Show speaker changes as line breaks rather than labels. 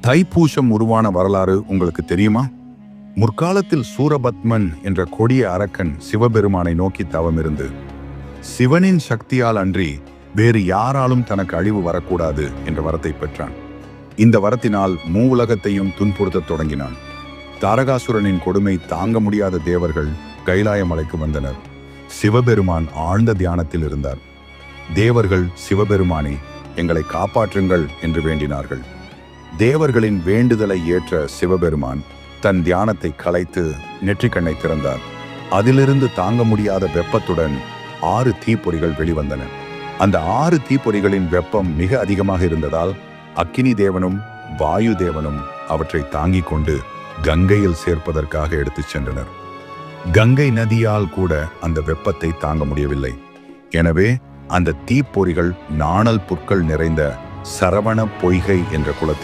தைப்பூசம் உருவான வரலாறு உங்களுக்கு தெரியுமா? முற்காலத்தில் சூரபத்மன் என்ற கொடிய அரக்கன் சிவபெருமானை நோக்கி தவமிருந்து சிவனின் சக்தியால் அன்றி வேறு யாராலும் தனக்கு அழிவு வரக்கூடாது என்ற வரத்தை பெற்றான். இந்த வரத்தினால் மூவுலகத்தையும் துன்புறுத்தத் தொடங்கினான். தாரகாசுரனின் கொடுமை தாங்க முடியாத தேவர்கள் கைலாய மலைக்கு வந்தனர். சிவபெருமான் ஆழ்ந்த தியானத்தில் இருந்தார். தேவர்கள் சிவபெருமானே, எங்களை காப்பாற்றுங்கள் என்று வேண்டினார்கள். தேவர்களின் வேண்டுதலை ஏற்ற சிவபெருமான் தன் தியானத்தை கலைத்து நெற்றிக்கண்ணை திறந்தார். அதிலிருந்து தாங்க முடியாத வெப்பத்துடன் 6 தீப்பொறிகள் வெளிவந்தன. அந்த 6 தீப்பொறிகளின் வெப்பம் மிக அதிகமாக இருந்ததால் அக்கினி தேவனும் வாயு தேவனும் அவற்றை தாங்கிக் கொண்டு கங்கையில் சேர்ப்பதற்காக எடுத்துச் சென்றனர். கங்கை நதியால் கூட அந்த வெப்பத்தை தாங்க முடியவில்லை. எனவே அந்த தீப்பொறிகள் நாணல் புற்கள் நிறைந்த சரவண பொய்கை என்ற குளத்தில்